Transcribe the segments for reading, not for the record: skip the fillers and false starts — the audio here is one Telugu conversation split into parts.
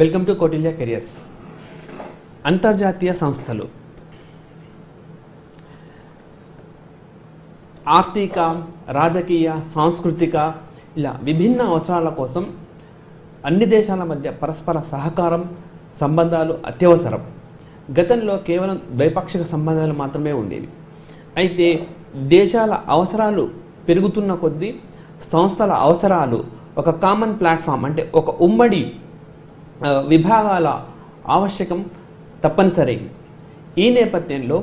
Welcome to కోటిల్య careers. అంతర్జాతీయ సంస్థలు ఆర్థిక, రాజకీయ, సాంస్కృతిక ఇలా విభిన్న అవసరాల కోసం అన్ని దేశాల మధ్య పరస్పర సహకారం, సంబంధాలు అత్యవసరం. గతంలో కేవలం ద్వైపాక్షిక సంబంధాలు మాత్రమే ఉండేవి. అయితే దేశాల అవసరాలు పెరుగుతున్న కొద్దీ సంస్థల అవసరాలు ఒక కామన్ ప్లాట్ఫామ్ అంటే ఒక ఉమ్మడి విభాగాల ఆవశ్యకం తప్పనిసరి. ఈ నేపథ్యంలో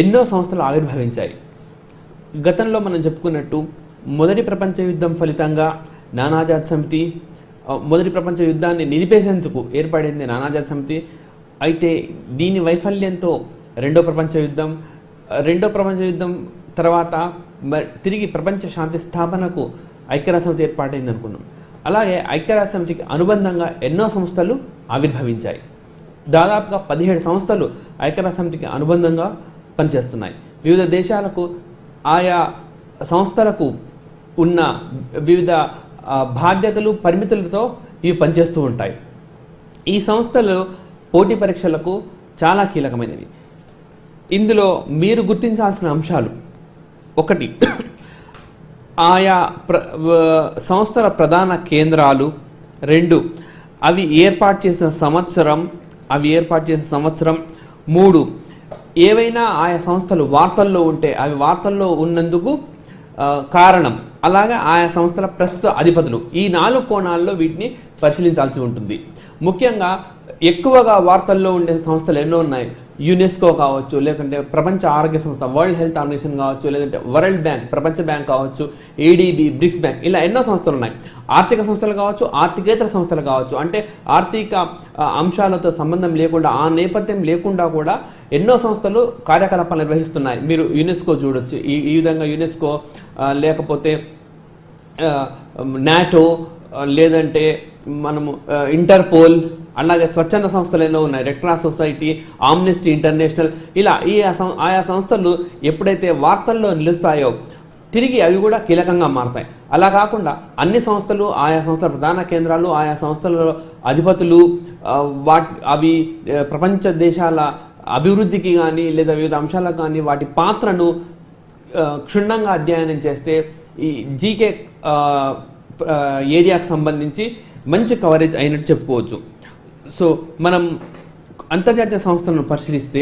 ఎన్నో సంస్థలు ఆవిర్భవించాయి. గతంలో మనం చెప్పుకున్నట్టు మొదటి ప్రపంచ యుద్ధం ఫలితంగా నానాజాతి సమితి, మొదటి ప్రపంచ యుద్ధాన్ని నిలిపేసేందుకు ఏర్పడింది నానాజాతి సమితి. అయితే దీని వైఫల్యంతో రెండో ప్రపంచ యుద్ధం తర్వాత తిరిగి ప్రపంచ శాంతి స్థాపనకు ఐక్యరాజ్య సమితి ఏర్పాటైంది అనుకున్నాం. అలాగే ఐక్యరాజ్య సమితికి అనుబంధంగా ఎన్నో సంస్థలు ఆవిర్భవించాయి. దాదాపుగా 17 సంస్థలు ఐక్యరాజ్య సమితికి అనుబంధంగా పనిచేస్తున్నాయి. వివిధ దేశాలకు ఆయా సంస్థలకు ఉన్న వివిధ బాధ్యతలు, పరిమితులతో ఇవి పనిచేస్తూ ఉంటాయి. ఈ సంస్థలు పోటీ పరీక్షలకు చాలా కీలకమైనవి. ఇందులో మీరు గుర్తించాల్సిన అంశాలు: 1, ఆయా సంస్థల ప్రధాన కేంద్రాలు. 2, అవి ఏర్పాటు చేసిన సంవత్సరం. 3, ఏవైనా ఆయా సంస్థలు వార్తల్లో ఉంటే అవి వార్తల్లో ఉన్నందుకు కారణం. అలాగే ఆయా సంస్థల ప్రస్తుత అధిపతులు. ఈ 4 కోణాల్లో వీటిని పరిశీలించాల్సి ఉంటుంది. ముఖ్యంగా ఎక్కువగా వార్తల్లో ఉండే సంస్థలు ఎన్నో ఉన్నాయి. యునెస్కో కావచ్చు, లేకుంటే ప్రపంచ ఆరోగ్య సంస్థ వరల్డ్ హెల్త్ ఆర్గనైజేషన్ కావచ్చు, లేదంటే వరల్డ్ బ్యాంక్, ప్రపంచ బ్యాంక్ కావచ్చు, ఏడీబీ, బ్రిక్స్ బ్యాంక్, ఇలా ఎన్నో సంస్థలు ఉన్నాయి. ఆర్థిక సంస్థలు కావచ్చు, ఆర్థికేతర సంస్థలు కావచ్చు, అంటే ఆర్థిక అంశాలతో సంబంధం లేకుండా, ఆ నేపథ్యం లేకుండా కూడా ఎన్నో సంస్థలు కార్యకలాపాలు నిర్వహిస్తున్నాయి. మీరు యునెస్కో చూడొచ్చు. ఈ విధంగా యునెస్కో, లేకపోతే నాటో, లేదంటే మనము ఇంటర్పోల్, అలాగే స్వచ్ఛంద సంస్థలు ఎన్నో ఉన్నాయి. Red cross society, Amnesty international, ఇలా ఆయా సంస్థలు ఎప్పుడైతే వార్తల్లో నిలుస్తాయో తిరిగి అవి కూడా కీలకంగా మారతాయి. అలా కాకుండా అన్ని సంస్థలు, ఆయా సంస్థల ప్రధాన కేంద్రాలు, ఆయా సంస్థల అధిపతులు అవి ప్రపంచ దేశాల అభివృద్ధికి కానీ లేదా వివిధ అంశాలకు కానీ వాటి పాత్రను క్షుణ్ణంగా అధ్యయనం చేస్తే ఈ జీకే ఏరియాకు సంబంధించి మంచి కవరేజ్ అయినట్టు చెప్పుకోవచ్చు. సో మనం అంతర్జాతీయ సంస్థలను పరిశీలిస్తే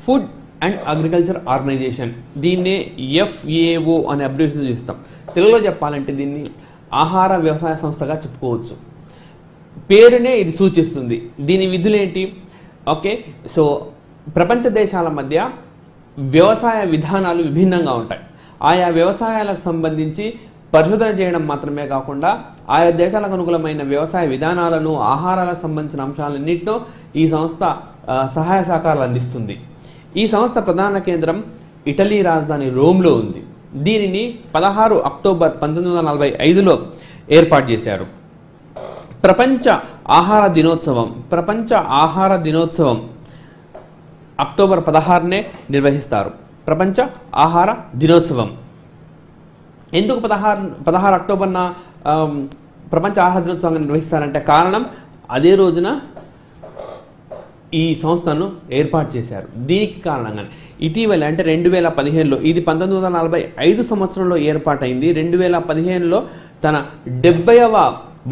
ఫుడ్ అండ్ అగ్రికల్చర్ ఆర్గనైజేషన్, దీన్నే FAO అనే అబ్రివేషన్ చూస్తాం. తెలుగులో చెప్పాలంటే దీన్ని ఆహార వ్యవసాయ సంస్థగా చెప్పుకోవచ్చు. పేరునే ఇది సూచిస్తుంది. దీని విధులేంటి? ఓకే, సో ప్రపంచ దేశాల మధ్య వ్యవసాయ విధానాలు విభిన్నంగా ఉంటాయి. ఆయా వ్యవసాయాలకు సంబంధించి పరిశోధన చేయడం మాత్రమే కాకుండా ఆయా దేశాలకు అనుకూలమైన వ్యవసాయ విధానాలను, ఆహారాలకు సంబంధించిన అంశాలన్నింటిలో ఈ సంస్థ సహాయ సహకారాలు అందిస్తుంది. ఈ సంస్థ ప్రధాన కేంద్రం ఇటలీ రాజధాని రోమ్లో ఉంది. దీనిని 16 అక్టోబర్ 1945లో ఏర్పాటు చేశారు. ప్రపంచ ఆహార దినోత్సవం అక్టోబర్ 16నే నిర్వహిస్తారు. ప్రపంచ ఆహార దినోత్సవం ఎందుకు 16 అక్టోబర్న ప్రపంచ ఆహార దినోత్సవంగా నిర్వహిస్తారంటే కారణం అదే రోజున ఈ సంస్థను ఏర్పాటు చేశారు. దీనికి కారణంగా ఇటీవల అంటే 2015లో, ఇది 1945 సంవత్సరంలో ఏర్పాటైంది. 2015లో తన 70వ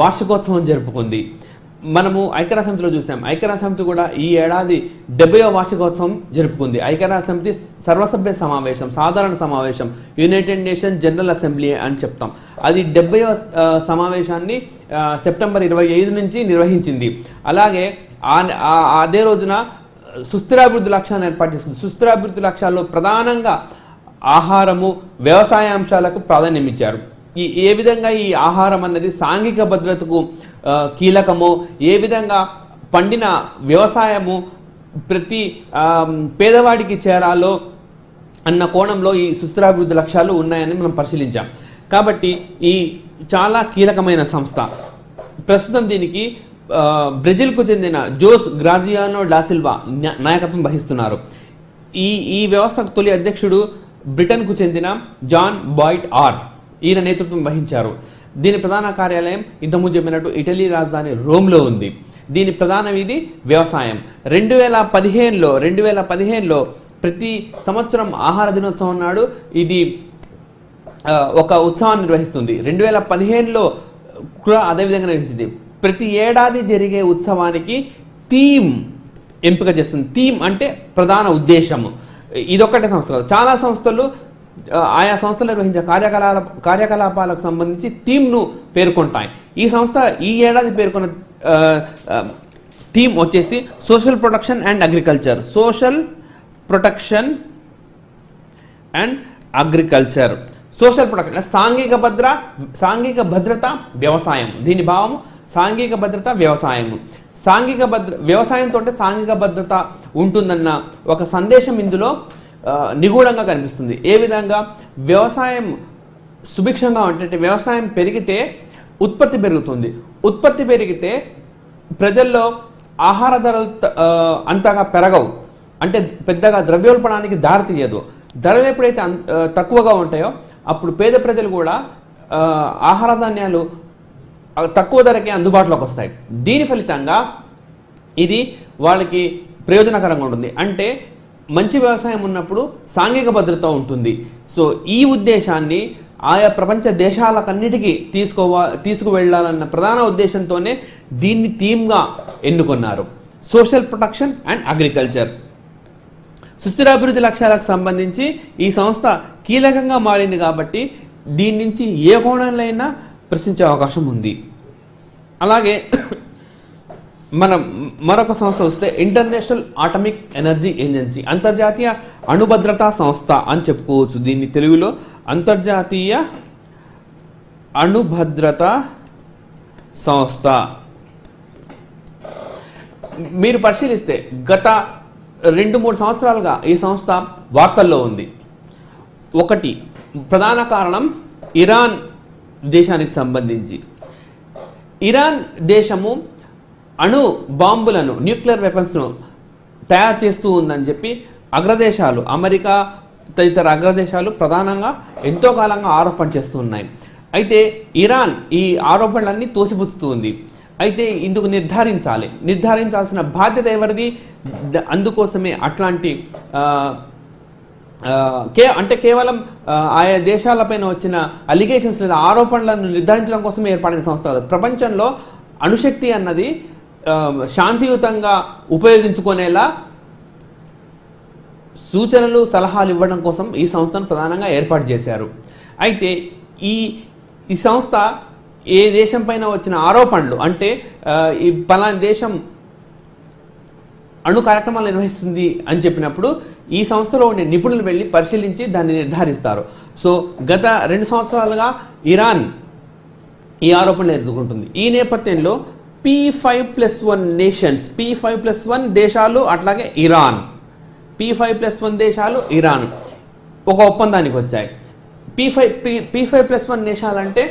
వార్షికోత్సవం జరుపుకుంది. మనము ఐక్యరాజ్య సమితిలో చూసాం. ఐక్యరాజ్య సమితి కూడా ఈ ఏడాది 70వ వార్షికోత్సవం జరుపుకుంది. ఐక్యరాజ్య సమితి సర్వసభ్య సమావేశం, సాధారణ సమావేశం, యునైటెడ్ నేషన్ జనరల్ అసెంబ్లీ అని చెప్తాం. అది 70వ సమావేశాన్ని సెప్టెంబర్ 25 నుంచి నిర్వహించింది. అలాగే అదే రోజున సుస్థిరాభివృద్ధి లక్ష్యాలను ఏర్పాటు చేసుకుంది. సుస్థిరాభివృద్ధి లక్ష్యాల్లో ప్రధానంగా ఆహారము, వ్యవసాయ అంశాలకు ప్రాధాన్యం ఇచ్చారు. ఏ విధంగా ఈ ఆహారం అన్నది సాంఘిక భద్రతకు కీలకమో, ఏ విధంగా పండిన వ్యవసాయము ప్రతి పేదవాడికి చేరాలో అన్న కోణంలో ఈ సుస్థిరాభివృద్ధి లక్ష్యాలు ఉన్నాయని మనం పరిశీలించాం. కాబట్టి ఈ చాలా కీలకమైన సంస్థ. ప్రస్తుతం దీనికి బ్రెజిల్కు చెందిన జోస్ గ్రాజియానో డా సిల్వా నాయకత్వం వహిస్తున్నారు. ఈ వ్యవస్థకు తొలి అధ్యక్షుడు బ్రిటన్కు చెందిన జాన్ బాయిట్ ఆర్, ఈయన నేతృత్వం వహించారు. దీని ప్రధాన కార్యాలయం ఇంతకుముందు చెప్పినట్టు ఇటలీ రాజధాని రోమ్లో ఉంది. దీని ప్రధాన వీధి వ్యవసాయం. 2015లో ప్రతి సంవత్సరం ఆహార దినోత్సవం నాడు ఇది ఒక ఉత్సవాన్ని నిర్వహిస్తుంది. 2015లో కూడా అదేవిధంగా నిర్వహించింది. ప్రతి ఏడాది జరిగే ఉత్సవానికి థీమ్ ఎంపిక చేస్తుంది. థీమ్ అంటే ప్రధాన ఉద్దేశము. ఇదొక్కటే సంస్థ కాదు, చాలా సంస్థలు ఆయా సంస్థలు నిర్వహించే కార్యకలాపాలకు సంబంధించి థీమ్ను పేర్కొంటాయి. ఈ సంస్థ ఈ ఏడాది పేర్కొన్న థీమ్ వచ్చేసి social protection and agriculture. Social protection and agriculture. Social protection సాంఘిక భద్రత వ్యవసాయం. దీని భావం సాంఘిక భద్రత వ్యవసాయము. వ్యవసాయంతో సాంఘిక భద్రత ఉంటుందన్న ఒక సందేశం ఇందులో నిగూఢంగా కనిపిస్తుంది. ఏ విధంగా వ్యవసాయం సుభిక్షంగా ఉంటే వ్యవసాయం పెరిగితే ఉత్పత్తి పెరుగుతుంది. ఉత్పత్తి పెరిగితే ప్రజల్లో ఆహార ధరలు అంతగా పెరగవు, అంటే పెద్దగా ద్రవ్యోల్బణానికి దారితీయదు. ధరలు ఎప్పుడైతే తక్కువగా ఉంటాయో అప్పుడు పేద ప్రజలు కూడా ఆహార ధాన్యాలు తక్కువ ధరకే అందుబాటులోకి వస్తాయి. దీని ఫలితంగా ఇది వాళ్ళకి ప్రయోజనకరంగా ఉంటుంది. అంటే మంచి వ్యవసాయం ఉన్నప్పుడు సాంఘిక భద్రత ఉంటుంది. సో ఈ ఉద్దేశాన్ని ఆయా ప్రపంచ దేశాలకన్నిటికీ తీసుకువెళ్ళాలన్న ప్రధాన ఉద్దేశంతోనే దీన్ని థీమ్గా ఎన్నుకున్నారు. Social protection and agriculture. సుస్థిరాభివృద్ధి లక్ష్యాలకు సంబంధించి ఈ సంస్థ కీలకంగా మారింది కాబట్టి దీని నుంచి ఏ కోణంలో అయినా ప్రశ్నించే అవకాశం ఉంది. అలాగే మనం మరొక సంస్థ వస్తే ఇంటర్నేషనల్ అటామిక్ ఎనర్జీ ఏజెన్సీ. అంతర్జాతీయ అణుభద్రతా సంస్థ అని చెప్పుకోవచ్చు. దీన్ని తెలుగులో అంతర్జాతీయ అణుభద్రతా సంస్థ. మీరు పరిశీలిస్తే గత 2-3 సంవత్సరాలుగా ఈ సంస్థ వార్తల్లో ఉంది. ఒకటి ప్రధాన కారణం ఇరాన్ దేశానికి సంబంధించి. ఇరాన్ దేశము అణు బాంబులను, న్యూక్లియర్ వెపన్స్ను తయారు చేస్తూ ఉందని చెప్పి అగ్రదేశాలు, అమెరికా తదితర అగ్రదేశాలు ప్రధానంగా ఎంతో కాలంగా ఆరోపణ చేస్తూ ఉన్నాయి. అయితే ఇరాన్ ఈ ఆరోపణలన్నీ తోసిపుచ్చుతూ ఉంది. అయితే ఇందుకు నిర్ధారించాల్సిన బాధ్యత ఎవరిది? అందుకోసమే అట్లాంటి అంటే కేవలం ఆయా దేశాలపైన వచ్చిన అలిగేషన్స్ లేదా ఆరోపణలను నిర్ధారించడం కోసం ఏర్పడిన సంస్థ కాదు. ప్రపంచంలో అణుశక్తి అన్నది శాంతియుతంగా ఉపయోగించుకునేలా సూచనలు, సలహాలు ఇవ్వడం కోసం ఈ సంస్థను ప్రధానంగా ఏర్పాటు చేశారు. అయితే ఈ సంస్థ ఏ దేశం పైన వచ్చిన ఆరోపణలు, అంటే ఈ పలానా దేశం అణు కార్యక్రమాలు నిర్వహిస్తుంది అని చెప్పినప్పుడు ఈ సంస్థలో ఉండే నిపుణులు వెళ్ళి పరిశీలించి దాన్ని నిర్ధారిస్తారు. సో గత 2 సంవత్సరాలుగా ఇరాన్ ఈ ఆరోపణలు ఎదుర్కొంటుంది. ఈ నేపథ్యంలో P5+1 నేషన్స్, P5+1 దేశాలు, అట్లాగే ఇరాన్, P5+1 దేశాలు, ఇరాన్ ఒక ఒప్పందానికి వచ్చాయి. P5+1 దేశాలంటే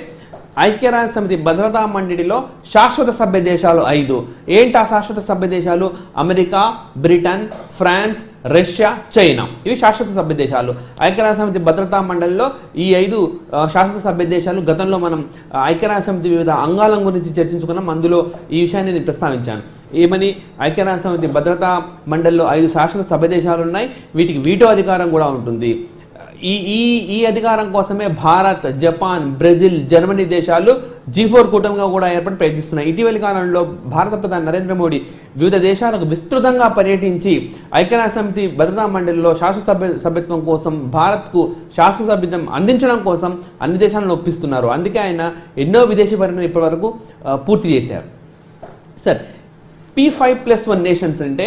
ఐక్యరాజ్య సమితి భద్రతా మండలిలో శాశ్వత సభ్య దేశాలు 5. ఏంటి ఆ శాశ్వత సభ్య దేశాలు? America, Britain, France, Russia, China. ఇవి శాశ్వత సభ్య దేశాలు. ఐక్యరాజ్య సమితి భద్రతా మండలిలో ఈ 5 శాశ్వత సభ్య దేశాలు. గతంలో మనం ఐక్యరాజ్య సమితి వివిధ అంగాల గురించి చర్చించుకున్నాం. అందులో ఈ విషయాన్ని నేను ప్రస్తావించాను. ఏమని? ఐక్యరాజ్య సమితి భద్రతా మండలిలో 5 శాశ్వత సభ్య దేశాలు ఉన్నాయి. వీటికి వీటో అధికారం కూడా ఉంటుంది. ఈ అధికారం కోసమే భారత్, జపాన్, బ్రెజిల్, జర్మనీ దేశాలు G4 కూటమిగా కూడా ఏర్పడి ప్రయత్నిస్తున్నాయి. ఇటీవలి కాలంలో భారత ప్రధాని నరేంద్ర మోడీ వివిధ దేశాలకు విస్తృతంగా పర్యటించి ఐక్యరాజ్య సమితి భద్రతా మండలిలో శాశ్వత సభ్యత్వం కోసం, భారత్కు శాశ్వత సభ్యత్వం అందించడం కోసం అన్ని దేశాలను ఒప్పిస్తున్నారు. అందుకే ఆయన ఎన్నో విదేశీ పర్యటనలు ఇప్పటి వరకు పూర్తి చేశారు. సార్, P5+1 నేషన్స్ అంటే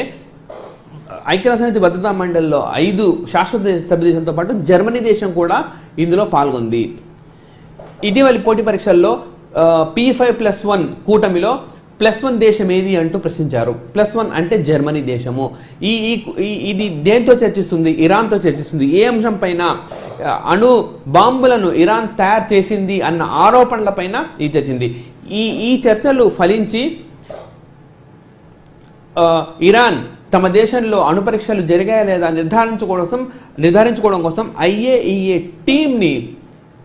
ఐక్యరాజ్య సమితి భద్రతా మండలిలో 5 శాశ్వత సభ్య దేశంతో పాటు జర్మనీ దేశం కూడా ఇందులో పాల్గొంది. ఇటీవలి పోటీ పరీక్షల్లో P5+1 కూటమిలో +1 దేశం ఏది అంటూ ప్రశ్నించారు. +1 అంటే జర్మనీ దేశము. ఇది దేంతో చర్చిస్తుంది? ఇరాన్తో చర్చిస్తుంది. ఏ అంశం పైన? అణు బాంబులను ఇరాన్ తయారు చేసింది అన్న ఆరోపణల పైన ఇది చర్చింది. ఈ చర్చలు ఫలించి ఇరాన్ తమ దేశంలో అణు పరీక్షలు జరిగాయా లేదా నిర్ధారించుకోవడం కోసం IAEA టీంని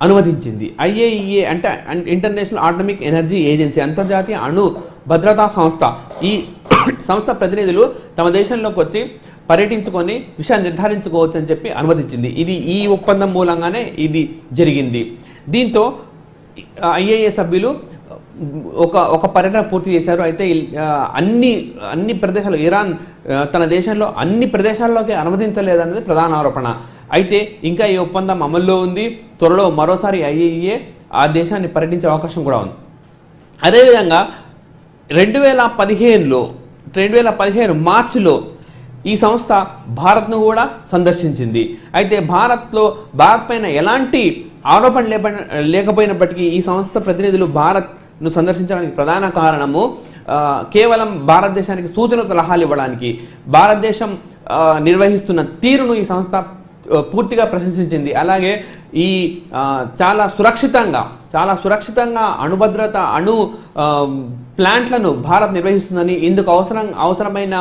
అనుమతించింది. IAEA అంటే ఇంటర్నేషనల్ అటామిక్ ఎనర్జీ ఏజెన్సీ, అంతర్జాతీయ అణు భద్రతా సంస్థ. ఈ సంస్థ ప్రతినిధులు తమ దేశంలోకి వచ్చి పర్యటించుకొని విషయాన్ని నిర్ధారించుకోవచ్చు అని చెప్పి అనుమతించింది. ఇది ఈ ఒప్పందం మూలంగానే ఇది జరిగింది. దీంతో IAEA సభ్యులు ఒక పర్యటన పూర్తి చేశారు. అయితే అన్ని ప్రదేశాలు ఇరాన్ తన దేశంలో అన్ని ప్రదేశాల్లోకి అనుమతించలేదన్నది ప్రధాన ఆరోపణ. అయితే ఇంకా ఈ ఒప్పందం అమల్లో ఉంది. త్వరలో మరోసారి IAEA ఆ దేశాన్ని పర్యటించే అవకాశం కూడా ఉంది. అదేవిధంగా 2015 మార్చిలో ఈ సంస్థ భారత్ను కూడా సందర్శించింది. అయితే భారత్ పైన ఎలాంటి ఆరోపణ లేకపోయినప్పటికీ ఈ సంస్థ ప్రతినిధులు భారత్ను సందర్శించడానికి ప్రధాన కారణము కేవలం భారతదేశానికి సూచన సలహాలు ఇవ్వడానికి. భారతదేశం నిర్వహిస్తున్న తీరును ఈ సంస్థ పూర్తిగా ప్రశంసించింది. అలాగే ఈ చాలా సురక్షితంగా అణుభద్రత ప్లాంట్లను భారత్ నిర్వహిస్తుందని, ఇందుకు అవసరమైన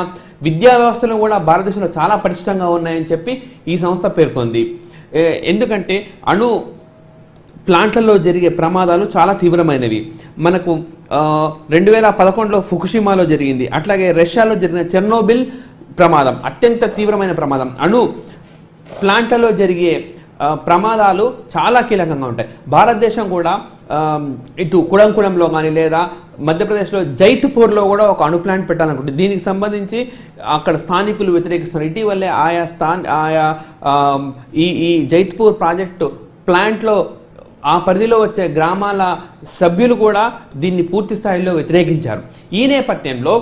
విద్యా వ్యవస్థలు కూడా భారతదేశంలో చాలా పటిష్టంగా ఉన్నాయని చెప్పి ఈ సంస్థ పేర్కొంది. ఎందుకంటే అణు ప్లాంట్లలో జరిగే ప్రమాదాలు చాలా తీవ్రమైనవి. మనకు 2011లో ఫుకుషిమాలో జరిగింది. అట్లాగే రష్యాలో జరిగిన చెర్నోబిల్ ప్రమాదం అత్యంత తీవ్రమైన ప్రమాదం. అణు ప్లాంట్లలో జరిగే ప్రమాదాలు చాలా కీలకంగా ఉంటాయి. భారతదేశం కూడా ఇటు కుడంకుడంలో కానీ లేదా మధ్యప్రదేశ్లో జైత్పూర్లో కూడా ఒక అణు ప్లాంట్ పెట్టాలనుకుంటుంది. దీనికి సంబంధించి అక్కడ స్థానికులు వ్యతిరేకిస్తున్నారు. ఇటీవలే ఈ జైత్పూర్ ప్రాజెక్టు ప్లాంట్లో ఆ పరిధిలో వచ్చే గ్రామాల సభ్యులు కూడా దీన్ని పూర్తి స్థాయిలో వ్యతిరేకించారు. ఈ నేపథ్యంలో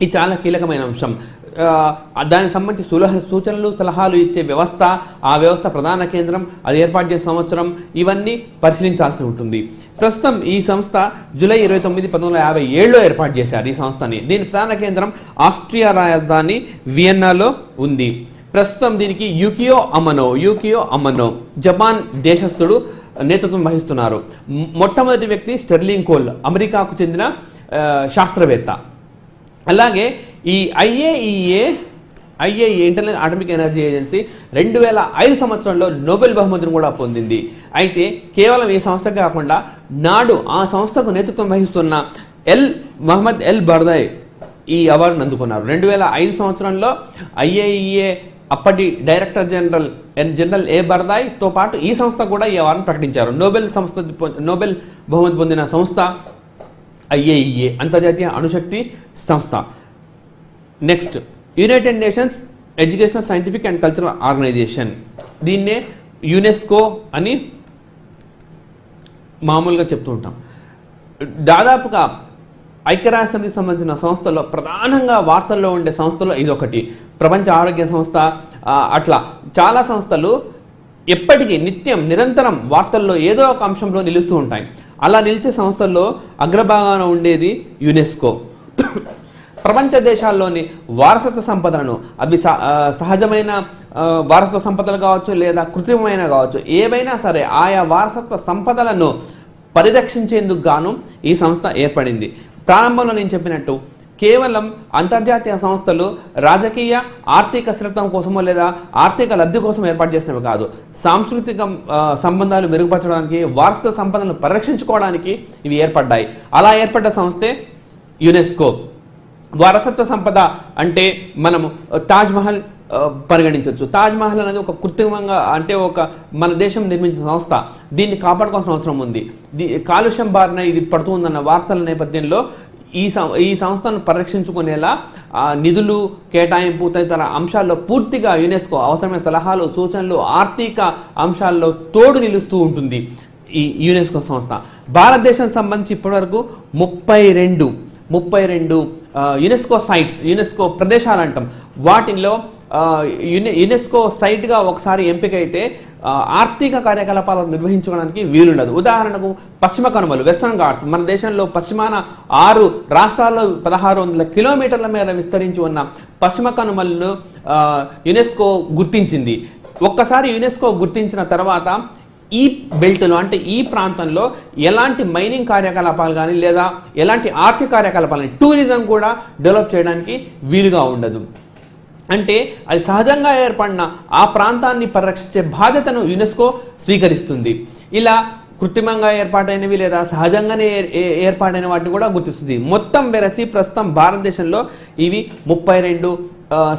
ఇది చాలా కీలకమైన అంశం. దానికి సంబంధించి సూచనలు సలహాలు ఇచ్చే వ్యవస్థ, ఆ వ్యవస్థ ప్రధాన కేంద్రం, అది ఏర్పాటు చేసే సంవత్సరం, ఇవన్నీ పరిశీలించాల్సి ఉంటుంది. ప్రస్తుతం ఈ సంస్థ జూలై 29, 1957లో ఏర్పాటు చేశారు ఈ సంస్థని. దీని ప్రధాన కేంద్రం ఆస్ట్రియా రాజధాని వియన్నాలో ఉంది. ప్రస్తుతం దీనికి యూకియో అమనో జపాన్ దేశస్థుడు నేతృత్వం వహిస్తున్నారు. మొట్టమొదటి వ్యక్తి స్టెర్లింగ్ కోల్, అమెరికాకు చెందిన శాస్త్రవేత్త. అలాగే ఈ IAEA international atomic energy agency 2005 సంవత్సరంలో నోబెల్ బహుమతిని కూడా పొందింది. అయితే కేవలం ఈ సంస్థ కాకుండా నాడు ఆ సంస్థకు నేతృత్వం వహిస్తున్న మహమ్మద్ ఎల్ బర్దాయ్ ఈ అవార్డును అందుకున్నారు. 2005 సంవత్సరంలో IAEA అప్పటి డైరెక్టర్ జనరల్ ఏ బర్దాయ్తో పాటు ఈ సంస్థ కూడా ఈ అవార్డును ప్రకటించారు. నోబెల్ బహుమతి పొందిన సంస్థ IAEA, అంతర్జాతీయ అణుశక్తి సంస్థ. Next, United Nations Educational, Scientific and Cultural Organization. దీన్నే యునెస్కో అని మామూలుగా చెప్తూ ఉంటాం. దాదాపుగా ఐక్యరాజ్య సమితికి సంబంధించిన సంస్థల్లో ప్రధానంగా వార్తల్లో ఉండే సంస్థల్లో ఇదొకటి. ప్రపంచ ఆరోగ్య సంస్థ, అట్లా చాలా సంస్థలు ఎప్పటికీ నిరంతరం వార్తల్లో ఏదో ఒక అంశంలో నిలుస్తూ ఉంటాయి. అలా నిలిచే సంస్థల్లో అగ్రభాగాన ఉండేది యునెస్కో. ప్రపంచ దేశాల్లోని వారసత్వ సంపదలను, అవి సహజమైన వారసత్వ సంపదలు కావచ్చు లేదా కృత్రిమమైన కావచ్చు, ఏవైనా సరే ఆయా వారసత్వ సంపదలను పరిరక్షించేందుకు గాను ఈ సంస్థ ఏర్పడింది. ప్రారంభంలో నేను చెప్పినట్టు కేవలం అంతర్జాతీయ సంస్థలు రాజకీయ ఆర్థిక స్థిరత్వం కోసమో లేదా ఆర్థిక లబ్ధి కోసం ఏర్పాటు చేసినవి కాదు. సాంస్కృతిక సంబంధాలు మెరుగుపరచడానికి, వారసత్వ సంపదలను పరిరక్షించుకోవడానికి ఇవి ఏర్పడ్డాయి. అలా ఏర్పడ్డ సంస్థే యునెస్కో. వారసత్వ సంపద అంటే మనము తాజ్మహల్ పరిగణించవచ్చు. తాజ్మహల్ అనేది ఒక కృత్రిమంగా, అంటే మన దేశం నిర్మించిన సంస్థ. దీన్ని కాపాడుకోవాల్సిన అవసరం ఉంది. కాలుష్యం బారిన ఇది పడుతుందన్న వార్తల నేపథ్యంలో ఈ సంస్థను పరిరక్షించుకునేలా నిధులు కేటాయింపు తదితర అంశాల్లో పూర్తిగా యునెస్కో అవసరమైన సలహాలు, సూచనలు, ఆర్థిక అంశాల్లో తోడు నిలుస్తూ ఉంటుంది ఈ యునెస్కో సంస్థ. భారతదేశానికి సంబంధించి ఇప్పటివరకు 32 యునెస్కో సైట్స్, యునెస్కో ప్రదేశాలు అంటాం, వాటిల్లో యునెస్కో సైట్గా ఒకసారి ఎంపికైతే ఆర్థిక కార్యకలాపాలను నిర్వహించుకోవడానికి వీలుండదు. ఉదాహరణకు పశ్చిమ కనుమలు, వెస్టర్న్ ఘాట్స్, మన దేశంలో పశ్చిమాన 6 రాష్ట్రాల్లో 1600 కిలోమీటర్ల మేర విస్తరించి ఉన్న పశ్చిమ కనుమలను యునెస్కో గుర్తించింది. ఒక్కసారి యునెస్కో గుర్తించిన తర్వాత ఈ బెల్ట్లో, అంటే ఈ ప్రాంతంలో ఎలాంటి మైనింగ్ కార్యకలాపాలు కానీ లేదా ఎలాంటి ఆర్థిక కార్యకలాపాలని, టూరిజం కూడా డెవలప్ చేయడానికి వీలుగా ఉండదు. అంటే అది సహజంగా ఏర్పడిన ఆ ప్రాంతాన్ని పరిరక్షించే బాధ్యతను యునెస్కో స్వీకరిస్తుంది. ఇలా కృత్రిమంగా ఏర్పాటైనవి లేదా సహజంగానే ఏర్పాటైన వాటిని కూడా గుర్తిస్తుంది. మొత్తం వెరసి ప్రస్తుతం భారతదేశంలో ఇవి 32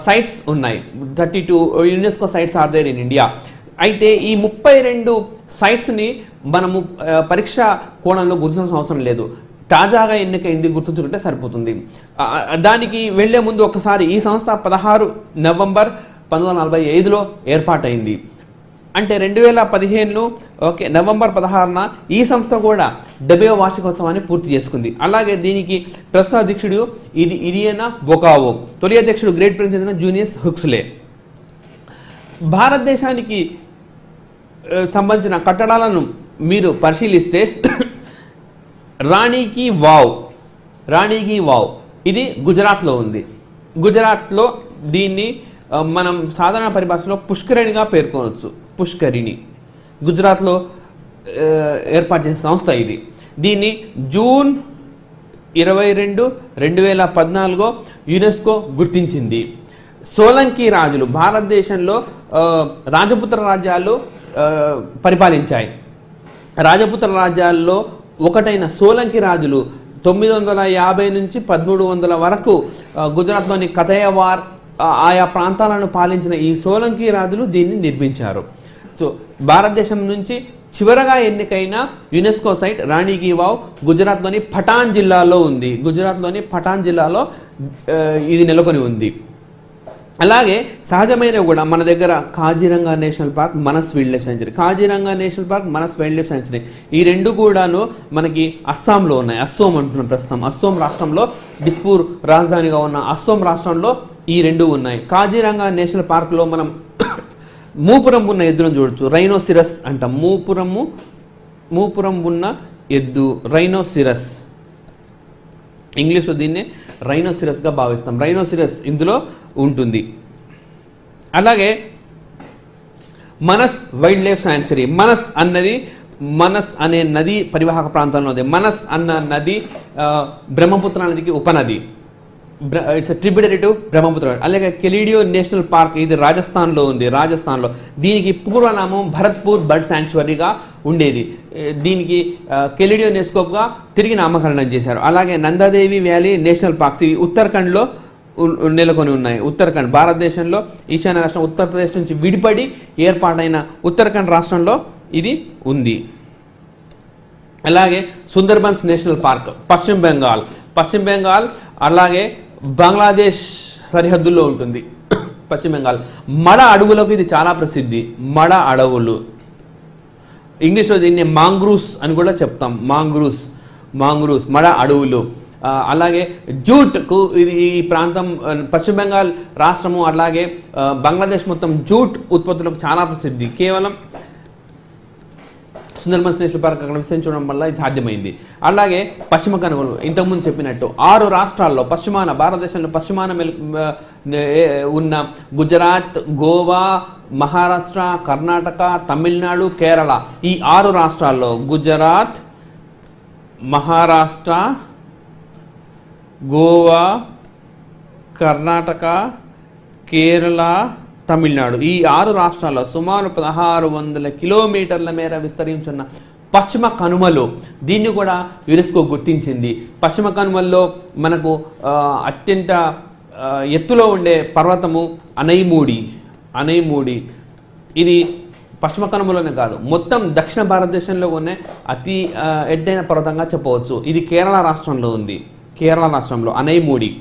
సైట్స్ ఉన్నాయి. 32 UNESCO sites are there in India. అయితే ఈ 32 సైట్స్ని మనము పరీక్ష కోణంలో గుర్తించాల్సిన అవసరం లేదు. తాజాగా ఎన్నికైంది గుర్తుంచుకుంటే సరిపోతుంది. దానికి వెళ్లే ముందు ఒకసారి ఈ సంస్థ 16 నవంబర్ 1945లో ఏర్పాటైంది. అంటే 2015 నవంబర్ 16న ఈ సంస్థ కూడా 70వ వార్షికోత్సవాన్ని పూర్తి చేసుకుంది. అలాగే దీనికి ప్రస్తుత అధ్యక్షుడు ఇరియానా బొకావో, తొలి అధ్యక్షుడు గ్రేట్ బ్రిటన్ చెందిన జూనియస్ హుక్స్లే. భారతదేశానికి సంబంధించిన కట్టడాలను మీరు పరిశీలిస్తే రాణి కి వావ్ ఇది గుజరాత్లో ఉంది. గుజరాత్లో దీన్ని మనం సాధారణ పరిభాషలో పుష్కరిణిగా పేర్కొనవచ్చు. పుష్కరిణి గుజరాత్లో ఏర్పాటు చేసిన సంస్థ ఇది. దీన్ని జూన్ 22, 2014 యునెస్కో గుర్తించింది. సోలంకి రాజులు భారతదేశంలో రాజపుత్ర రాజ్యాలు పరిపాలించాయి. రాజపుత్ర రాజ్యాల్లో ఒకటైన సోలంకి రాజులు 950 నుంచి 1300 వరకు గుజరాత్లోని కథయవార్ ఆయా ప్రాంతాలను పాలించిన ఈ సోలంకి రాజులు దీన్ని నిర్మించారు. సో భారతదేశం నుంచి చివరగా ఎన్నికైన యునెస్కో సైట్ రాణి కి వావ్ గుజరాత్లోని పఠాన్ జిల్లాలో ఉంది. గుజరాత్లోని పఠాన్ జిల్లాలో ఇది నెలకొని ఉంది. అలాగే సహజమైనవి కూడా మన దగ్గర Kaziranga national park, Manas wild life sanctuary. Kaziranga national park, Manas wild life sanctuary ఈ రెండు కూడాను మనకి అస్సాంలో ఉన్నాయి. అస్సోం అంటున్నాం ప్రస్తుతం. అస్సోం రాష్ట్రంలో డిస్పూర్ రాజధానిగా ఉన్న అస్సోం రాష్ట్రంలో ఈ రెండు ఉన్నాయి. కాజీరంగా నేషనల్ పార్క్లో మనం మూపురం ఉన్న ఎద్దులను చూడొచ్చు. రైనోసిరస్ అంటాం. మూపురం ఉన్న ఎద్దు రైనోసిరస్. ఇంగ్లీష్లో దీన్నే రైనోసిరస్గా భావిస్తాం. రైనోసిరస్ ఇందులో ఉంటుంది. అలాగే మనస్ వైల్డ్ లైఫ్ శాంక్చురీ. మనస్ అనే నది పరివాహక ప్రాంతంలో ఉంది. మనస్ అన్న నది బ్రహ్మపుత్ర నదికి ఉపనది. It's tributary to Brahmaputra. అలాగే కెలిడియో నేషనల్ పార్క్ ఇది రాజస్థాన్లో ఉంది. రాజస్థాన్లో దీనికి పూర్వనామం భరత్పూర్ బర్డ్ శాంక్చురీగా ఉండేది. దీనికి కెలిడియో నెస్కోప్గా తిరిగి నామకరణం చేశారు. అలాగే నందాదేవి వ్యాలీ నేషనల్ పార్క్స్ ఇవి ఉత్తరాఖండ్లో నెలకొని ఉన్నాయి. ఉత్తరాఖండ్ భారతదేశంలో ఈశాన్య రాష్ట్రం ఉత్తరప్రదేశ్ నుంచి విడిపడి ఏర్పాటైన ఉత్తరాఖండ్ రాష్ట్రంలో ఇది ఉంది. అలాగే సుందర్బన్స్ నేషనల్ పార్క్ పశ్చిమ బెంగాల్ అలాగే బంగ్లాదేశ్ సరిహద్దుల్లో ఉంటుంది. పశ్చిమ బెంగాల్ మడ అడవులకు ఇది చాలా ప్రసిద్ధి. మడ అడవులు ఇంగ్లీష్లో దీన్ని మాంగ్రూస్ అని కూడా చెప్తాం. మాంగ్రూస్ మడ అడవులు. అలాగే జూట్కు ఇది ఈ ప్రాంతం పశ్చిమ బెంగాల్ రాష్ట్రము అలాగే బంగ్లాదేశ్ మొత్తం జూట్ ఉత్పత్తులకు చాలా ప్రసిద్ధి. కేవలం సుందర్బన్స్ నేషనల్ పార్క్ అక్కడ విస్తరించడం వల్ల ఇది సాధ్యమైంది. అలాగే పశ్చిమ కనుగోలు ఇంతకుముందు చెప్పినట్టు 6 రాష్ట్రాల్లో భారతదేశంలో పశ్చిమాన ఉన్న గుజరాత్, గోవా, మహారాష్ట్ర, కర్ణాటక, తమిళనాడు, కేరళ ఈ 6 రాష్ట్రాల్లో గుజరాత్, మహారాష్ట్ర, గోవా, కర్ణాటక, కేరళ, తమిళనాడు ఈ 6 రాష్ట్రాల్లో సుమారు 1600 కిలోమీటర్ల మేర విస్తరించున్న పశ్చిమ కనుమలు దీన్ని కూడా యునెస్కో గుర్తించింది. పశ్చిమ కనుమల్లో మనకు అత్యంత ఎత్తులో ఉండే పర్వతము అనైమూడి. ఇది పశ్చిమ కనుమలోనే కాదు మొత్తం దక్షిణ భారతదేశంలో ఉన్న అతి ఎత్తైన పర్వతంగా చెప్పవచ్చు. ఇది కేరళ రాష్ట్రంలో ఉంది. కేరళ రాష్ట్రంలో అనైమూడి.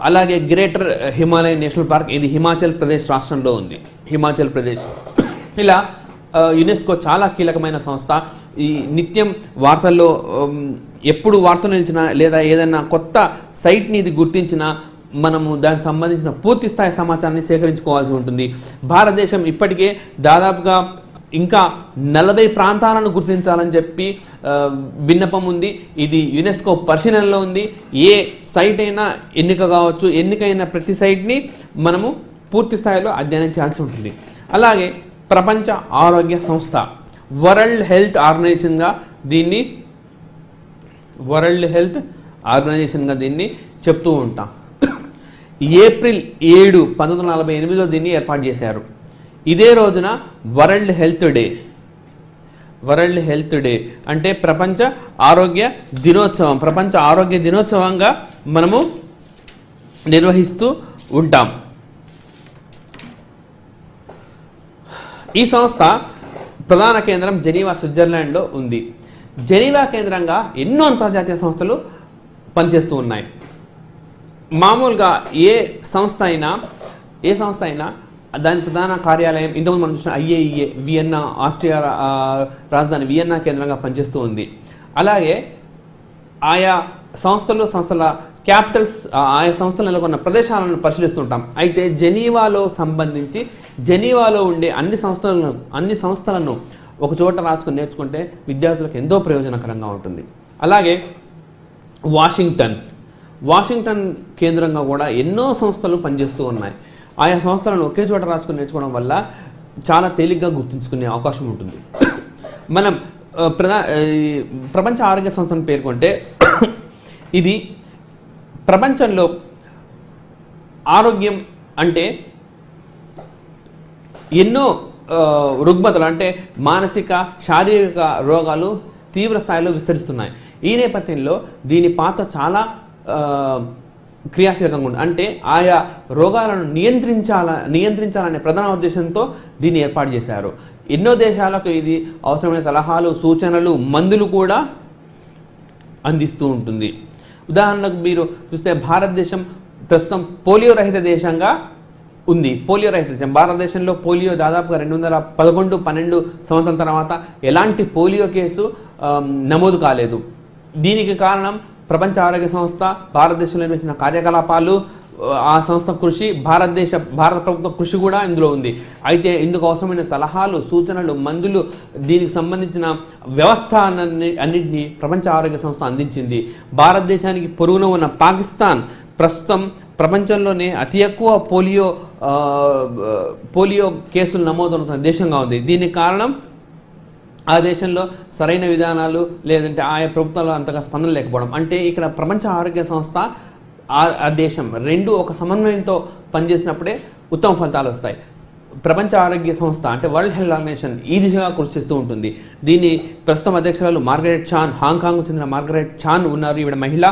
అలాగే గ్రేటర్ హిమాలయన్ నేషనల్ పార్క్ ఇది హిమాచల్ ప్రదేశ్ రాష్ట్రంలో ఉంది. హిమాచల్ ప్రదేశ్. ఇలా యునెస్కో చాలా కీలకమైన సంస్థ. ఈ నిత్యం వార్తల్లో ఎప్పుడు వార్తలు నిలిచినా లేదా ఏదైనా కొత్త సైట్ని ఇది గుర్తించినా మనము దానికి సంబంధించిన పూర్తి స్థాయి సమాచారాన్ని సేకరించుకోవాల్సి ఉంటుంది. భారతదేశం ఇప్పటికే దాదాపుగా ఇంకా 40 ప్రాంతాలను గుర్తించాలని చెప్పి విన్నపం ఉంది. ఇది యునెస్కో పరిశీలనలో ఉంది. ఏ సైట్ అయినా ఎన్నిక కావచ్చు. ఎన్నికైన ప్రతి సైట్ని మనము పూర్తి స్థాయిలో అధ్యయనం చేయాల్సి ఉంటుంది. అలాగే ప్రపంచ ఆరోగ్య సంస్థ వరల్డ్ హెల్త్ ఆర్గనైజేషన్గా దీన్ని చెప్తూ ఉంటాం. ఏప్రిల్ 7, 1948లో దీన్ని ఏర్పాటు చేశారు. ఇదే రోజున వరల్డ్ హెల్త్ డే అంటే ప్రపంచ ఆరోగ్య దినోత్సవంగా మనము నిర్వహిస్తూ ఉంటాం. ఈ సంస్థ ప్రధాన కేంద్రం జెనీవా, స్విట్జర్లాండ్లో ఉంది. జెనీవా కేంద్రంగా ఎన్నో అంతర్జాతీయ సంస్థలు పనిచేస్తూ ఉన్నాయి. మామూలుగా ఏ సంస్థ అయినా దాని ప్రధాన కార్యాలయం ఇంతకుముందు మనం చూసిన IAEA వియన్నా, ఆస్ట్రియా రాజధాని వియన్నా కేంద్రంగా పనిచేస్తూ ఉంది. అలాగే ఆయా సంస్థల క్యాపిటల్స్, ఆయా సంస్థలు నెలకొన్న ప్రదేశాలను పరిశీలిస్తుంటాం. అయితే జెనీవాలో ఉండే అన్ని సంస్థలను ఒక చోట రాసుకొని నేర్చుకుంటే విద్యార్థులకు ఎంతో ప్రయోజనకరంగా ఉంటుంది. అలాగే వాషింగ్టన్ కేంద్రంగా కూడా ఎన్నో సంస్థలు పనిచేస్తూ ఉన్నాయి. ఆయా సంస్థలను ఒకే చోట రాసుకొని నేర్చుకోవడం వల్ల చాలా తేలిగ్గా గుర్తుంచుకునే అవకాశం ఉంటుంది. మనం ప్రపంచ ఆరోగ్య సంస్థను పేర్కొంటే ఇది ప్రపంచంలో ఆరోగ్యం అంటే ఎన్నో రుగ్మతలు అంటే మానసిక, శారీరక రోగాలు తీవ్ర స్థాయిలో విస్తరిస్తున్నాయి. ఈ నేపథ్యంలో దీని పాత్ర చాలా క్రియాశీలకంగా ఉంది. అంటే ఆయా రోగాలను నియంత్రించాలనే ప్రధాన ఉద్దేశంతో దీన్ని ఏర్పాటు చేశారు. ఎన్నో దేశాలకు ఇది అవసరమైన సలహాలు, సూచనలు, మందులు కూడా అందిస్తూ ఉంటుంది. ఉదాహరణకు మీరు చూస్తే భారతదేశం ప్రస్తుతం పోలియో రహిత దేశంగా ఉంది. భారతదేశంలో పోలియో దాదాపుగా 2011-12 సంవత్సరం తర్వాత ఎలాంటి పోలియో కేసు నమోదు కాలేదు. దీనికి కారణం ప్రపంచ ఆరోగ్య సంస్థ భారతదేశంలో నిర్వహించిన కార్యకలాపాలు, ఆ సంస్థ కృషి, భారత ప్రభుత్వ కృషి కూడా ఇందులో ఉంది. అయితే ఇందుకు అవసరమైన సలహాలు, సూచనలు, మందులు, దీనికి సంబంధించిన వ్యవస్థ అన్నింటినీ ప్రపంచ ఆరోగ్య సంస్థ అందించింది. భారతదేశానికి పొరుగున ఉన్న పాకిస్తాన్ ప్రస్తుతం ప్రపంచంలోనే అతి ఎక్కువ పోలియో కేసులు నమోదవుతున్న దేశంగా ఉంది. దీనికి కారణం ఆ దేశంలో సరైన విధానాలు లేదంటే ఆయా ప్రభుత్వాలు అంతగా స్పందన లేకపోవడం. అంటే ఇక్కడ ప్రపంచ ఆరోగ్య సంస్థ, ఆ దేశం రెండు ఒక సమన్వయంతో పనిచేసినప్పుడే ఉత్తమ ఫలితాలు వస్తాయి. ప్రపంచ ఆరోగ్య సంస్థ అంటే వరల్డ్ హెల్త్ ఆర్గనైజేషన్ ఈ దిశగా కృషి చేస్తూ ఉంటుంది. దీని ప్రస్తుతం అధ్యక్షురాలు మార్గరెట్ చాన్, హాంకాంగ్కు చెందిన మార్గరెట్ చాన్ ఉన్నారు, ఈవిడ మహిళ.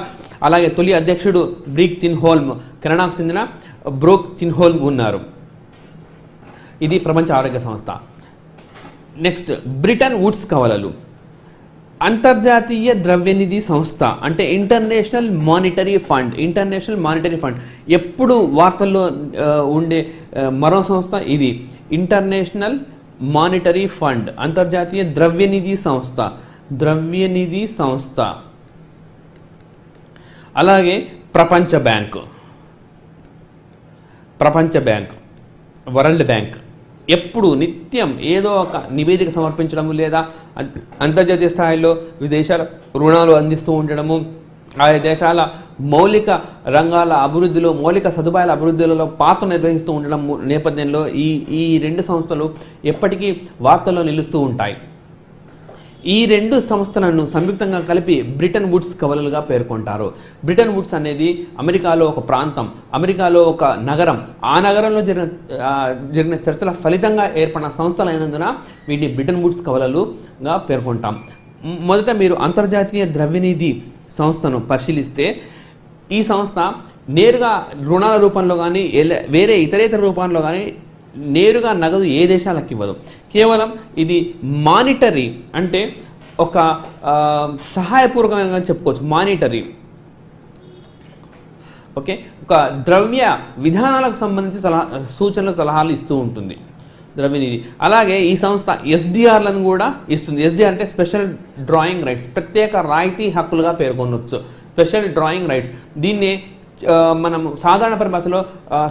అలాగే తొలి అధ్యక్షుడు బ్రీక్ చిన్హోల్మ్, కెనడాకు చెందిన బ్రోక్ చిన్హోల్మ్ ఉన్నారు. ఇది ప్రపంచ ఆరోగ్య సంస్థ. నెక్స్ట్ బ్రిటన్ వుడ్స్ కవలలు. అంతర్జాతీయ ద్రవ్యనిధి సంస్థ అంటే ఇంటర్నేషనల్ మానిటరీ ఫండ్. ఎప్పుడు వార్తల్లో ఉండే మరో సంస్థ ఇది. ఇంటర్నేషనల్ మానిటరీ ఫండ్, అంతర్జాతీయ ద్రవ్యనిధి సంస్థ. అలాగే ప్రపంచ బ్యాంక్, వరల్డ్ బ్యాంక్ ఎప్పుడు నిత్యం ఏదో ఒక నివేదిక సమర్పించడము లేదా అంతర్జాతీయ స్థాయిలో విదేశాల రుణాలు అందిస్తూ ఉండడము, ఆయా దేశాల మౌలిక రంగాల అభివృద్ధిలో, మౌలిక సదుపాయాల అభివృద్ధిలో పాత్ర నిర్వహిస్తూ ఉండడం నేపథ్యంలో ఈ రెండు సంస్థలు ఎప్పటికీ వార్తల్లో నిలుస్తూ ఉంటాయి. ఈ రెండు సంస్థలను సంయుక్తంగా కలిపి బ్రిటన్ వుడ్స్ కవలలుగా పేర్కొంటారు. బ్రిటన్ వుడ్స్ అనేది అమెరికాలో ఒక ప్రాంతం, అమెరికాలో ఒక నగరం. ఆ నగరంలో జరిగిన చర్చల ఫలితంగా ఏర్పడిన సంస్థలైనందున వీటిని బ్రిటన్ వుడ్స్ కవలలుగా పేర్కొంటాం. మొదట మీరు అంతర్జాతీయ ద్రవ్యనిధి సంస్థను పరిశీలిస్తే ఈ సంస్థ నేరుగా రుణాల రూపంలో కానీ వేరే ఇతరేతర రూపంలో కానీ నేరుగా నగదు ఏ దేశాలకు ఇవ్వదు. కేవలం ఇది మానిటరీ అంటే ఒక సహాయపూర్వకంగా చెప్పుకోవచ్చు. మానిటరీ ఓకే, ఒక ద్రవ్య విధానాలకు సంబంధించి సూచనలు, సలహాలు ఇస్తూ ఉంటుంది ద్రవ్యనిధి. అలాగే ఈ సంస్థ SDRలను కూడా ఇస్తుంది. SDR అంటే స్పెషల్ డ్రాయింగ్ రైట్స్, ప్రత్యేక రాయితీ హక్కులుగా పేర్కొనవచ్చు. స్పెషల్ డ్రాయింగ్ రైట్స్ దీన్ని మనము సాధారణ పరిభాషలో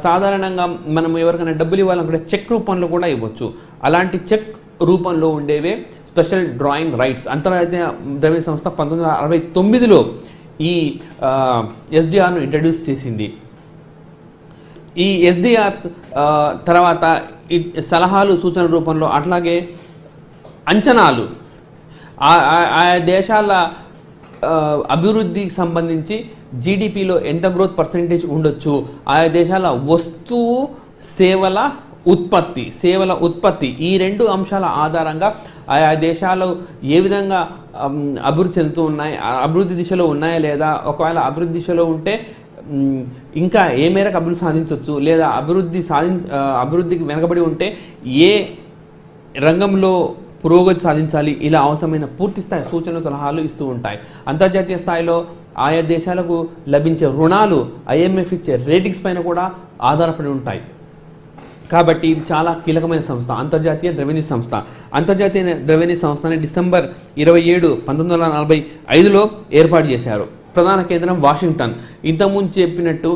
సాధారణంగా మనం ఎవరికైనా డబ్బులు ఇవ్వాలనుకుంటే చెక్ రూపంలో కూడా ఇవ్వచ్చు. అలాంటి చెక్ రూపంలో ఉండేవే స్పెషల్ డ్రాయింగ్ రైట్స్. అంతర్జాతీయ ద్రవ్య సంస్థ 1969లో ఈ SDRను ఇంట్రడ్యూస్ చేసింది. ఈ SDRs తర్వాత సలహాలు, సూచనల రూపంలో, అట్లాగే అంచనాలు, ఆయా దేశాల అభివృద్ధికి సంబంధించి జీడిపిలో ఎంత గ్రోత్ పర్సెంటేజ్ ఉండొచ్చు, ఆయా దేశాల వస్తువు సేవల ఉత్పత్తి ఈ రెండు అంశాల ఆధారంగా ఆయా దేశాలు ఏ విధంగా అభివృద్ధి చెందుతూ ఉన్నాయి, అభివృద్ధి దిశలో ఉన్నాయా లేదా, ఒకవేళ అభివృద్ధి దిశలో ఉంటే ఇంకా ఏ మేరకు అభివృద్ధి సాధించవచ్చు, లేదా అభివృద్ధికి వెనకబడి ఉంటే ఏ రంగంలో పురోగతి సాధించాలి, ఇలా అవసరమైన పూర్తి స్థాయి సూచనలు సలహాలు ఇస్తూ ఉంటాయి. అంతర్జాతీయ స్థాయిలో ఆయా దేశాలకు లభించే రుణాలు IMF ఇచ్చే రేటింగ్స్ పైన కూడా ఆధారపడి ఉంటాయి. కాబట్టి ఇది చాలా కీలకమైన సంస్థ, అంతర్జాతీయ ద్రవ్యనిధి సంస్థ. అంతర్జాతీయ ద్రవ్యనిధి సంస్థని డిసెంబర్ 27, 1945లో ఏర్పాటు చేశారు. ప్రధాన కేంద్రం వాషింగ్టన్. ఇంతకుముందు చెప్పినట్టు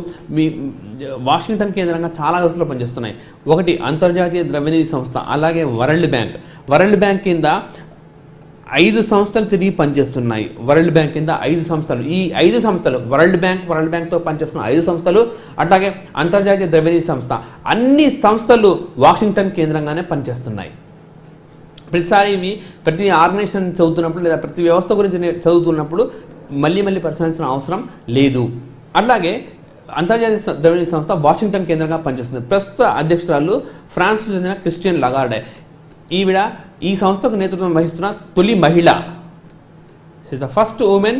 వాషింగ్టన్ కేంద్రంగా చాలా వ్యవస్థలు పనిచేస్తున్నాయి. ఒకటి అంతర్జాతీయ ద్రవ్యనిధి సంస్థ, అలాగే వరల్డ్ బ్యాంక్ కింద 5 సంస్థలు తిరిగి పనిచేస్తున్నాయి. వరల్డ్ బ్యాంక్ కింద 5 సంస్థలు, ఈ 5 సంస్థలు వరల్డ్ బ్యాంక్తో పనిచేస్తున్న 5 సంస్థలు, అట్లాగే అంతర్జాతీయ ద్రవ్యనిధి సంస్థ, అన్ని సంస్థలు వాషింగ్టన్ కేంద్రంగానే పనిచేస్తున్నాయి. ప్రతిసారి ప్రతి ఆర్గనైజేషన్ చదువుతున్నప్పుడు లేదా ప్రతి వ్యవస్థ గురించి చదువుతున్నప్పుడు మళ్ళీ పరిశీలించిన అవసరం లేదు. అట్లాగే అంతర్జాతీయ ద్రవ్యనిధి సంస్థ వాషింగ్టన్ కేంద్రంగా పనిచేస్తుంది. ప్రస్తుత అధ్యక్షురాలు ఫ్రాన్స్కు చెందిన క్రిస్టియన్ లగార్డే. ఈవిడ ఈ సంస్థకు నేతృత్వం వహిస్తున్న తొలి మహిళ. She is the first woman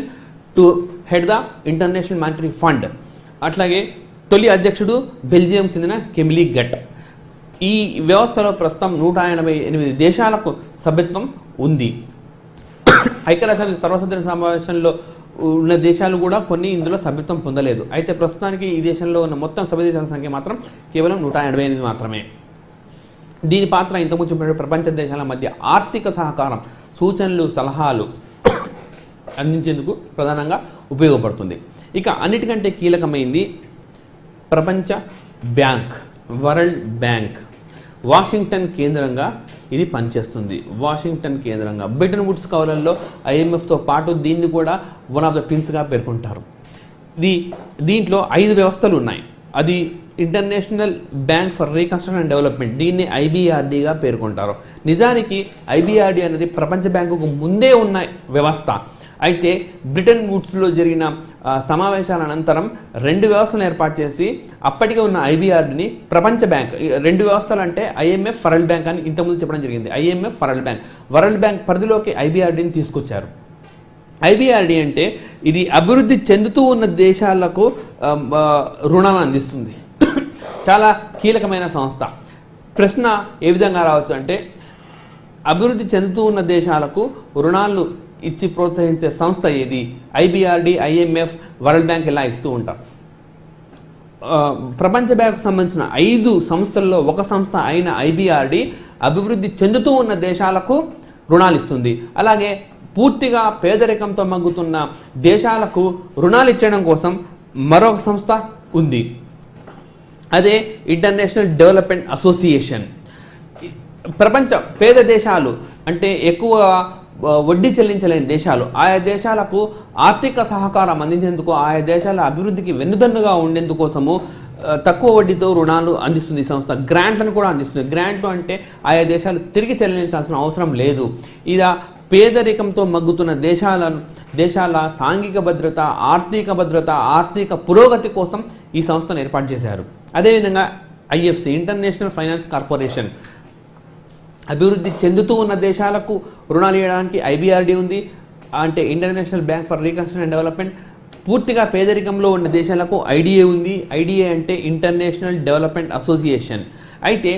to head the International Monetary Fund. అట్లాగే తొలి అధ్యక్షుడు బెల్జియం చెందిన కెమిలీ గట్. ఈ వ్యవస్థలో ప్రస్తుతం 188 దేశాలకు సభ్యత్వం ఉంది. ఐక్యరాజ్యసమితి సర్వసభ్య సమావేశంలో ఉన్న దేశాలు కూడా కొన్ని ఇందులో సభ్యత్వం పొందలేదు. అయితే ప్రస్తుతానికి ఈ దేశంలో ఉన్న మొత్తం సభ్య దేశాల సంఖ్య మాత్రం కేవలం 188 మాత్రమే. దీని పాత్ర ఇంతకుముందు చెప్పినట్టు ప్రపంచ దేశాల మధ్య ఆర్థిక సహకారం, సూచనలు, సలహాలు అందించేందుకు ప్రధానంగా ఉపయోగపడుతుంది. ఇక అన్నిటికంటే కీలకమైంది ప్రపంచ బ్యాంక్, వరల్డ్ బ్యాంక్. వాషింగ్టన్ కేంద్రంగా ఇది పనిచేస్తుంది. వాషింగ్టన్ కేంద్రంగా బ్రిటన్ వుడ్స్ కౌలల్లో IMFతో పాటు దీన్ని కూడా వన్ ఆఫ్ ద ట్విన్స్గా పేర్కొంటారు. దీంట్లో 5 వ్యవస్థలు ఉన్నాయి. అది international bank for reconstruction and development, దీన్ని IBRDగా పేర్కొంటారు. నిజానికి IBRD అనేది ప్రపంచ బ్యాంకుకు ముందే ఉన్న వ్యవస్థ. అయితే బ్రిటన్ వుడ్స్లో జరిగిన సమావేశాల అనంతరం 2 వ్యవస్థలను ఏర్పాటు చేసి అప్పటికే ఉన్న IBRDని ప్రపంచ బ్యాంక్, 2 వ్యవస్థలు అంటే IMF, వరల్డ్ బ్యాంక్ అని ఇంతకుముందు చెప్పడం జరిగింది. IMF, వరల్డ్ బ్యాంక్ పరిధిలోకి IBRDని తీసుకొచ్చారు. IBRD అంటే ఇది అభివృద్ధి చెందుతూ ఉన్న దేశాలకు రుణాలను అందిస్తుంది. చాలా కీలకమైన సంస్థ. ప్రశ్న ఏ విధంగా రావచ్చు అంటే, అభివృద్ధి చెందుతూ ఉన్న దేశాలకు రుణాలు ఇచ్చి ప్రోత్సహించే సంస్థ ఏది? IBRD, IMF, వరల్డ్ బ్యాంక్ ఇలా ఇస్తూ ఉంటాం. ప్రపంచ బ్యాంకు సంబంధించిన 5 సంస్థల్లో ఒక సంస్థ అయిన IBRD అభివృద్ధి చెందుతూ ఉన్న దేశాలకు రుణాలు ఇస్తుంది. అలాగే పూర్తిగా పేదరికంతో మగ్గుతున్న దేశాలకు రుణాలు ఇచ్చడం కోసం మరొక సంస్థ ఉంది. అదే ఇంటర్నేషనల్ డెవలప్మెంట్ అసోసియేషన్. ప్రపంచ పేద దేశాలు అంటే ఎక్కువ వడ్డీ చెల్లించలేని దేశాలు, ఆయా దేశాలకు ఆర్థిక సహకారం అందించేందుకు, ఆయా దేశాల అభివృద్ధికి వెన్నుదన్నుగా ఉండేందుకోసము తక్కువ వడ్డీతో రుణాలు అందిస్తుంది ఈ సంస్థ. గ్రాంట్లను కూడా అందిస్తుంది. గ్రాంట్లు అంటే ఆయా దేశాలు తిరిగి చెల్లించాల్సిన అవసరం లేదు. ఇలా పేదరికంతో మగ్గుతున్న దేశాల సాంఘిక భద్రత, ఆర్థిక పురోగతి కోసం ఈ సంస్థను ఏర్పాటు చేశారు. అదేవిధంగా IFC, ఇంటర్నేషనల్ ఫైనాన్స్ కార్పొరేషన్. అభివృద్ధి చెందుతూ ఉన్న దేశాలకు రుణాలు ఇవ్వడానికి IBRD ఉంది, అంటే international bank for reconstruction and development. పూర్తిగా పేదరికంలో ఉన్న దేశాలకు IDA ఉంది. IDA అంటే ఇంటర్నేషనల్ డెవలప్మెంట్ అసోసియేషన్. అయితే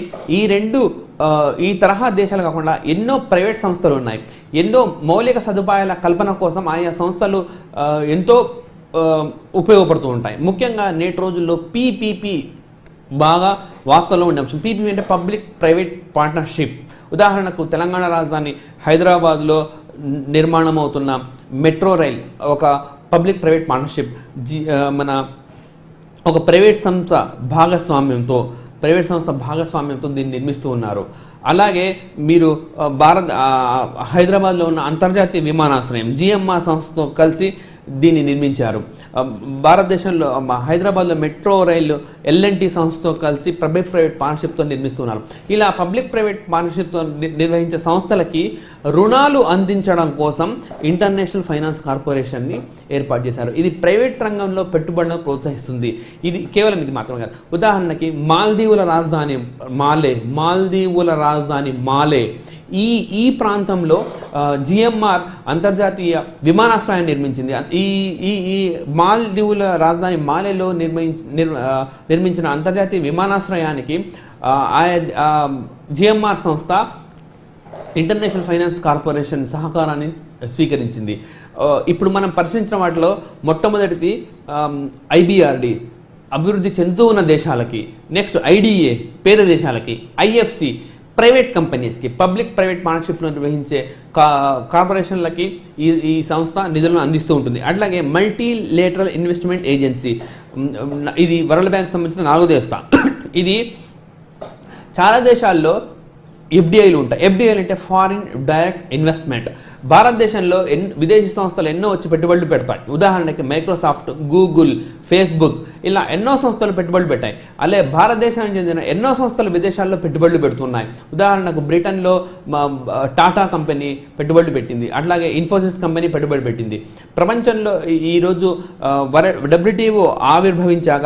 ఈ తరహా దేశాలు కాకుండా ఎన్నో ప్రైవేట్ సంస్థలు ఉన్నాయి. ఎన్నో మౌలిక సదుపాయాల కల్పన కోసం ఆయా సంస్థలు ఎంతో ఉపయోగపడుతూ ఉంటాయి. ముఖ్యంగా నేటి రోజుల్లో PPP బాగా వార్తల్లో ఉండే అంశం. PPP అంటే పబ్లిక్ ప్రైవేట్ పార్ట్నర్షిప్. ఉదాహరణకు తెలంగాణ రాజధాని హైదరాబాద్లో నిర్మాణం అవుతున్న మెట్రో రైల్ ఒక పబ్లిక్ ప్రైవేట్ పార్ట్నర్షిప్. ఒక ప్రైవేట్ సంస్థ భాగస్వామ్యంతో దీన్ని నిర్మిస్తూ ఉన్నారు. అలాగే మీరు హైదరాబాద్లో ఉన్న అంతర్జాతీయ విమానాశ్రయం GMR సంస్థతో కలిసి దీన్ని నిర్మించారు. భారతదేశంలో హైదరాబాద్లో మెట్రో రైలు L&T సంస్థతో కలిసి పబ్లిక్ ప్రైవేట్ పార్ట్నర్షిప్తో నిర్మిస్తున్నారు. ఇలా పబ్లిక్ ప్రైవేట్ పార్ట్నర్షిప్తో నిర్వహించే సంస్థలకి రుణాలు అందించడం కోసం ఇంటర్నేషనల్ ఫైనాన్స్ కార్పొరేషన్ని ఏర్పాటు చేశారు. ఇది ప్రైవేట్ రంగంలో పెట్టుబడులను ప్రోత్సహిస్తుంది. ఇది కేవలం ఇది మాత్రమే కాదు. ఉదాహరణకి మాల్దీవుల రాజధాని మాలే ఈ ప్రాంతంలో GMR అంతర్జాతీయ విమానాశ్రయాన్ని నిర్మించింది. ఈ మాల్దీవుల రాజధాని మాలేలో నిర్మించిన అంతర్జాతీయ విమానాశ్రయానికి GMR సంస్థ ఇంటర్నేషనల్ ఫైనాన్స్ కార్పొరేషన్ సహకారాన్ని స్వీకరించింది. ఇప్పుడు మనం పరిశీలించిన వాటిలో మొట్టమొదటిది IBRD అభివృద్ధి చెందుతూ ఉన్న దేశాలకి, నెక్స్ట్ IDA పేద దేశాలకి, IFC ప్రైవేట్ కంపెనీస్కి, పబ్లిక్ ప్రైవేట్ పార్ట్నర్షిప్ను నిర్వహించే కార్పొరేషన్లకి ఈ సంస్థ నిధులను అందిస్తూ ఉంటుంది. అట్లాగే మల్టీలేటరల్ ఇన్వెస్ట్మెంట్ ఏజెన్సీ, ఇది వరల్డ్ బ్యాంక్ సంబంధించిన 4వ సంస్థ. ఇది చాలా దేశాల్లో FDIలు ఉంటాయి. FDIలు అంటే ఫారిన్ డైరెక్ట్ ఇన్వెస్ట్మెంట్. భారతదేశంలో విదేశీ సంస్థలు ఎన్నో వచ్చి పెట్టుబడులు పెడతాయి. ఉదాహరణకి మైక్రోసాఫ్ట్, గూగుల్, ఫేస్బుక్ ఇలా ఎన్నో సంస్థలు పెట్టుబడులు పెట్టాయి. అలాగే భారతదేశానికి చెందిన ఎన్నో సంస్థలు విదేశాల్లో పెట్టుబడులు పెడుతున్నాయి. ఉదాహరణకు బ్రిటన్లో టాటా కంపెనీ పెట్టుబడులు పెట్టింది. అట్లాగే ఇన్ఫోసిస్ కంపెనీ పెట్టుబడి పెట్టింది. ప్రపంచంలో ఈరోజు WTO ఆవిర్భవించాక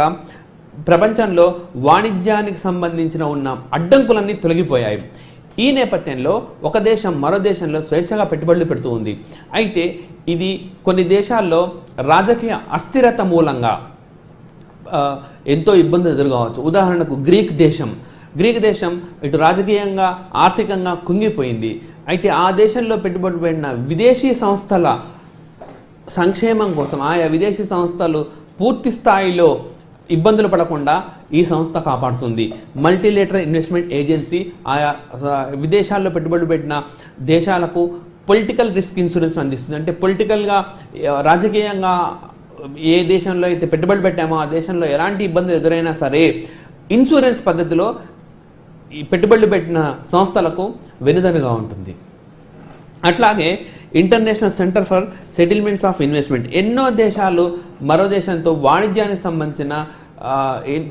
ప్రపంచంలో వాణిజ్యానికి సంబంధించిన ఉన్న అడ్డంకులన్నీ తొలగిపోయాయి. ఈ నేపథ్యంలో ఒక దేశం మరో దేశంలో స్వేచ్ఛగా పెట్టుబడులు పెడుతూ ఉంది. అయితే ఇది కొన్ని దేశాల్లో రాజకీయ అస్థిరత మూలంగా ఎంతో ఇబ్బందులు ఎదురుకావచ్చు. ఉదాహరణకు గ్రీక్ దేశం ఇటు రాజకీయంగా ఆర్థికంగా కుంగిపోయింది. అయితే ఆ దేశంలో పెట్టుబడి పెట్టిన విదేశీ సంస్థల సంక్షేమం కోసం ఆయా విదేశీ సంస్థలు పూర్తి స్థాయిలో ఇబ్బందులు పడకుండా ఈ సంస్థ కాపాడుతుంది. మల్టీలేటరల్ ఇన్వెస్ట్మెంట్ ఏజెన్సీ ఆయా విదేశాల్లో పెట్టుబడులు పెట్టిన దేశాలకు పొలిటికల్ రిస్క్ ఇన్సూరెన్స్ అందిస్తుంది. అంటే పొలిటికల్గా రాజకీయంగా ఏ దేశంలో అయితే పెట్టుబడి పెట్టామో ఆ దేశంలో ఎలాంటి ఇబ్బందులు ఎదురైనా సరే ఇన్సూరెన్స్ పద్ధతిలో ఈ పెట్టుబడులు పెట్టిన సంస్థలకు వెనుదనుగా ఉంటుంది. అట్లాగే international centre for settlements of investment, ఎన్నో దేశాలు మరో దేశంతో వాణిజ్యానికి సంబంధించిన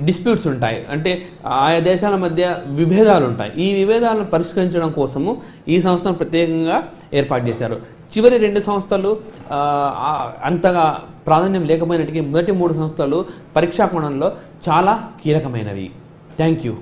డిస్ప్యూట్స్ ఉంటాయి. అంటే ఆయా దేశాల మధ్య విభేదాలు ఉంటాయి. ఈ విభేదాలను పరిష్కరించడం కోసము ఈ సంస్థను ప్రత్యేకంగా ఏర్పాటు చేశారు. చివరి 2 సంస్థలు అంతగా ప్రాధాన్యం లేకపోయినట్టుగా మొదటి 3 సంస్థలు పరీక్షా కోణంలో చాలా కీలకమైనవి. Thank you.